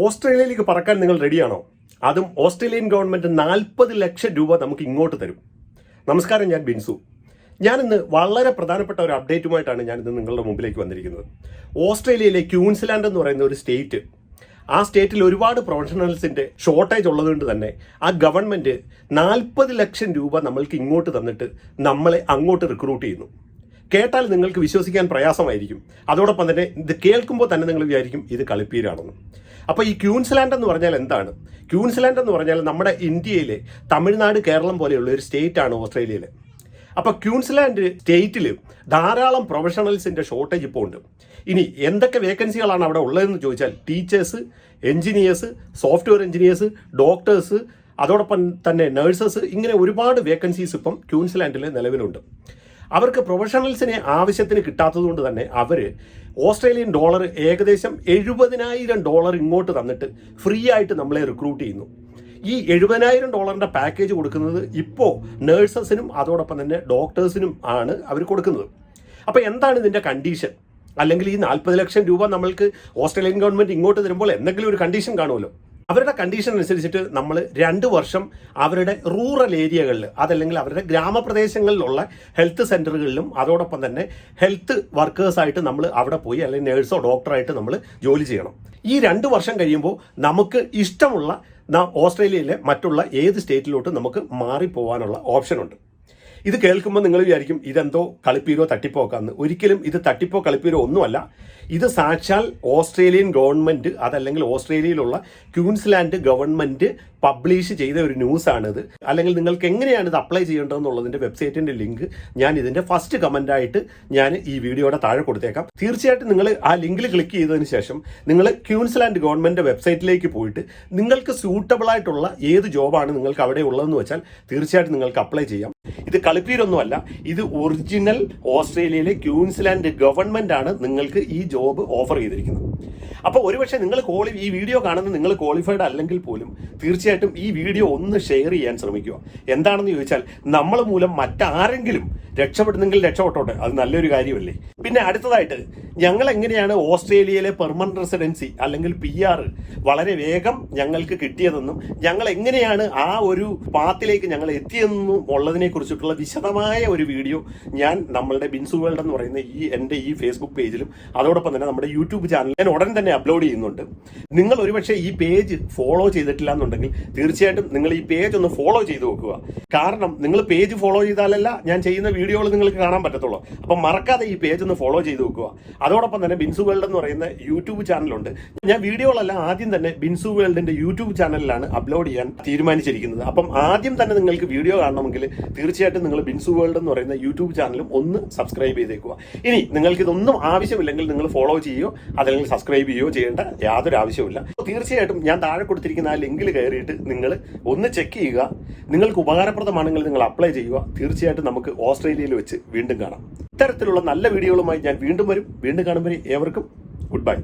ഓസ്ട്രേലിയയിലേക്ക് പറക്കാൻ നിങ്ങൾ റെഡിയാണോ? അതും ഓസ്ട്രേലിയൻ ഗവൺമെന്റ് 40 ലക്ഷം രൂപ നമുക്ക് ഇങ്ങോട്ട് തരും. നമസ്കാരം, ഞാൻ ബിൻസു. ഞാനിന്ന് വളരെ പ്രധാനപ്പെട്ട ഒരു അപ്ഡേറ്റുമായിട്ടാണ് ഞാനിന്ന് നിങ്ങളുടെ മുമ്പിലേക്ക് വന്നിരിക്കുന്നത്. ഓസ്ട്രേലിയയിലെ ക്യൂൻസ്ലാൻഡ് എന്ന് പറയുന്ന ഒരു സ്റ്റേറ്റ്, ആ സ്റ്റേറ്റിൽ ഒരുപാട് പ്രൊഫഷണൽസിന്റെ ഷോർട്ടേജ് ഉള്ളതുകൊണ്ട് തന്നെ ആ ഗവൺമെന്റ് 40 ലക്ഷം രൂപ നമ്മൾക്ക് ഇങ്ങോട്ട് തന്നിട്ട് നമ്മളെ അങ്ങോട്ട് റിക്രൂട്ട് ചെയ്യുന്നു. കേട്ടാൽ നിങ്ങൾക്ക് വിശ്വസിക്കാൻ പ്രയാസമായിരിക്കും. അതോടൊപ്പം തന്നെ ഇത് കേൾക്കുമ്പോൾ തന്നെ നിങ്ങൾ വിചാരിക്കും ഇത് കളിപ്പീരാണെന്ന്. അപ്പോൾ ഈ ക്യൂൻസ്ലാൻഡ് എന്ന് പറഞ്ഞാൽ എന്താണ്? ക്യൂൻസ്ലാൻഡ് എന്ന് പറഞ്ഞാൽ നമ്മുടെ ഇന്ത്യയിലെ തമിഴ്നാട്, കേരളം പോലെയുള്ള ഒരു സ്റ്റേറ്റ് ആണ് ഓസ്ട്രേലിയയിലെ. അപ്പോൾ ക്യൂൻസ്ലാൻഡ് സ്റ്റേറ്റിൽ ധാരാളം പ്രൊഫഷണൽസിന്റെ ഷോർട്ടേജ് ഇപ്പോൾ ഉണ്ട്. ഇനി എന്തൊക്കെ വേക്കൻസികളാണ് അവിടെ ഉള്ളതെന്ന് ചോദിച്ചാൽ teachers, engineers, software engineers, doctors, അതോടൊപ്പം തന്നെ നഴ്സസ്, ഇങ്ങനെ ഒരുപാട് വേക്കൻസീസ് ഇപ്പം ക്യൂൻസ്ലാൻഡിൽ നിലവിലുണ്ട്. അവർക്ക് പ്രൊഫഷണൽസിനെ ആവശ്യത്തിന് കിട്ടാത്തതുകൊണ്ട് തന്നെ അവർ ഓസ്ട്രേലിയൻ ഡോളർ ഏകദേശം $70,000 ഇങ്ങോട്ട് തന്നിട്ട് ഫ്രീ ആയിട്ട് നമ്മളെ റിക്രൂട്ട് ചെയ്യുന്നു. ഈ $70,000 പാക്കേജ് കൊടുക്കുന്നത് ഇപ്പോൾ നഴ്സസിനും അതോടൊപ്പം തന്നെ ഡോക്ടേഴ്സിനും ആണ് അവർ കൊടുക്കുന്നത്. അപ്പോൾ എന്താണ് ഇതിൻ്റെ കണ്ടീഷൻ? അല്ലെങ്കിൽ ഈ 40 ലക്ഷം രൂപ നമ്മൾക്ക് ഓസ്ട്രേലിയൻ ഗവൺമെൻറ് ഇങ്ങോട്ട് തരുമ്പോൾ എന്തെങ്കിലും ഒരു കണ്ടീഷൻ കാണുമല്ലോ. അവരുടെ കണ്ടീഷൻ അനുസരിച്ചിട്ട് നമ്മൾ 2 വർഷം അവരുടെ റൂറൽ ഏരിയകളിൽ, അതല്ലെങ്കിൽ അവരുടെ ഗ്രാമപ്രദേശങ്ങളിലുള്ള ഹെൽത്ത് സെൻ്ററുകളിലും അതോടൊപ്പം തന്നെ ഹെൽത്ത് വർക്കേഴ്സായിട്ട് നമ്മൾ അവിടെ പോയി, അല്ലെങ്കിൽ നേഴ്സോ ഡോക്ടറായിട്ട് നമ്മൾ ജോലി ചെയ്യണം. ഈ 2 വർഷം കഴിയുമ്പോൾ നമുക്ക് ഇഷ്ടമുള്ള ഓസ്ട്രേലിയയിലെ മറ്റുള്ള ഏത് സ്റ്റേറ്റിലോട്ട് നമുക്ക് മാറിപ്പോവാനുള്ള ഓപ്ഷനുണ്ട്. ഇത് കേൾക്കുമ്പോൾ നിങ്ങൾ വിചാരിക്കും ഇതെന്തോ കളിപ്പീരോ തട്ടിപ്പോ ഒക്കാന്ന്. ഒരിക്കലും ഇത് തട്ടിപ്പോ കളിപ്പീരോ ഒന്നുമല്ല. ഇത് സാക്ഷാൽ ഓസ്ട്രേലിയൻ ഗവൺമെന്റ്, അതല്ലെങ്കിൽ ഓസ്ട്രേലിയയിലുള്ള ക്യൂൻസ്ലാൻഡ് ഗവൺമെന്റ് പബ്ലിഷ് ചെയ്ത ഒരു ന്യൂസാണിത്. അല്ലെങ്കിൽ നിങ്ങൾക്ക് എങ്ങനെയാണ് ഇത് അപ്ലൈ ചെയ്യേണ്ടതെന്നുള്ളതിന്റെ വെബ്സൈറ്റിന്റെ ലിങ്ക് ഞാൻ ഇതിന്റെ ഫസ്റ്റ് കമന്റായിട്ട് ഞാൻ ഈ വീഡിയോയുടെ താഴെ കൊടുത്തേക്കാം. തീർച്ചയായിട്ടും നിങ്ങൾ ആ ലിങ്കിൽ ക്ലിക്ക് ചെയ്തതിന് ശേഷം നിങ്ങൾ ക്യൂൻസ്ലാൻഡ് ഗവൺമെന്റ് വെബ്സൈറ്റിലേക്ക് പോയിട്ട് നിങ്ങൾക്ക് സ്യൂട്ടബിൾ ആയിട്ടുള്ള ഏത് ജോബാണ് നിങ്ങൾക്ക് അവിടെ ഉള്ളതെന്ന് വെച്ചാൽ തീർച്ചയായിട്ടും നിങ്ങൾക്ക് അപ്ലൈ ചെയ്യാം. ഇത് കളിപ്പീരൊന്നുമല്ല, ഇത് ഒറിജിനൽ ഓസ്ട്രേലിയയിലെ ക്യൂൻസ്ലാൻഡ് ഗവൺമെന്റ് ആണ് നിങ്ങൾക്ക് ഈ ജോബ് ഓഫർ ചെയ്തിരിക്കുന്നത്. അപ്പോൾ ഒരുപക്ഷെ നിങ്ങൾ ഈ വീഡിയോ കാണുന്ന നിങ്ങൾ ക്വാളിഫൈഡ് അല്ലെങ്കിൽ പോലും തീർച്ചയായിട്ടും ഈ വീഡിയോ ഒന്ന് ഷെയർ ചെയ്യാൻ ശ്രമിക്കുക. എന്താണെന്ന് ചോദിച്ചാൽ നമ്മൾ മൂലം മറ്റാരെങ്കിലും രക്ഷപ്പെടുന്നെങ്കിൽ രക്ഷപ്പെട്ടോട്ടെ, അത് നല്ലൊരു കാര്യമല്ലേ. പിന്നെ അടുത്തതായിട്ട് ഞങ്ങൾ എങ്ങനെയാണ് ഓസ്ട്രേലിയയിലെ പെർമനന്റ് റെസിഡൻസി അല്ലെങ്കിൽ PR വളരെ വേഗം ഞങ്ങൾക്ക് കിട്ടിയതെന്നും ഞങ്ങൾ എങ്ങനെയാണ് ആ ഒരു പാത്തിലേക്ക് ഞങ്ങൾ എത്തിയതെന്നും ഉള്ളതിനെ കുറിച്ചിട്ടുള്ള വിശദമായ ഒരു വീഡിയോ ഞാൻ നമ്മളുടെ ബിൻസു വേൾഡ് എന്ന് പറയുന്ന എൻ്റെ ഈ ഫേസ്ബുക്ക് പേജിലും അതോടൊപ്പം തന്നെ നമ്മുടെ യൂട്യൂബ് ചാനലിൽ ഞാൻ ഉടൻ തന്നെ അപ്ലോഡ് ചെയ്യുന്നുണ്ട്. നിങ്ങൾ ഒരുപക്ഷെ ഈ പേജ് ഫോളോ ചെയ്തിട്ടില്ല എന്നുണ്ടെങ്കിൽ തീർച്ചയായിട്ടും നിങ്ങൾ ഈ പേജ് ഒന്ന് ഫോളോ ചെയ്ത് നോക്കുക. കാരണം നിങ്ങൾ പേജ് ഫോളോ ചെയ്താലല്ല ഞാൻ ചെയ്യുന്ന വീഡിയോകൾ നിങ്ങൾക്ക് കാണാൻ പറ്റത്തുള്ളൂ. അപ്പം മറക്കാതെ ഈ പേജ് ഒന്ന് ഫോളോ ചെയ്ത് നോക്കുക. അതോടൊപ്പം തന്നെ ബിൻസു വേൾഡ് എന്ന് പറയുന്ന യൂട്യൂബ് ചാനലുണ്ട്. ഞാൻ വീഡിയോകളെല്ലാം ആദ്യം തന്നെ ബിൻസു വേൾഡിന്റെ യൂട്യൂബ് ചാനലിലാണ് അപ്ലോഡ് ചെയ്യാൻ തീരുമാനിച്ചിരിക്കുന്നത്. അപ്പം ആദ്യം തന്നെ നിങ്ങൾക്ക് വീഡിയോ കാണണമെങ്കിൽ തീർച്ചയായിട്ടും നിങ്ങൾ ബിൻസു വേൾഡ് എന്ന് പറയുന്ന യൂട്യൂബ് ചാനലും ഒന്ന് സബ്സ്ക്രൈബ് ചെയ്തേക്കുക. ഇനി നിങ്ങൾക്ക് ഇതൊന്നും ആവശ്യമില്ലെങ്കിൽ നിങ്ങൾ ഫോളോ ചെയ്യുകയോ അതല്ലെങ്കിൽ സബ്സ്ക്രൈബ് ചെയ്യുകയോ ചെയ്യേണ്ട യാതൊരു ആവശ്യമില്ല. തീർച്ചയായിട്ടും ഞാൻ താഴെ കൊടുത്തിരിക്കുന്ന ആ ലിങ്കിൽ കയറിയിട്ട് നിങ്ങൾ ഒന്ന് ചെക്ക് ചെയ്യുക. നിങ്ങൾക്ക് ഉപകാരപ്രദമാണെങ്കിൽ നിങ്ങൾ അപ്ലൈ ചെയ്യുക. തീർച്ചയായിട്ടും നമുക്ക് ഓസ്ട്രേലിയയിൽ വെച്ച് വീണ്ടും കാണാം. ഇത്തരത്തിലുള്ള നല്ല വീഡിയോകളുമായി ഞാൻ വീണ്ടും വരും. വീണ്ടും കാണുമ്പോൾ ഏവർക്കും ഗുഡ് ബൈ.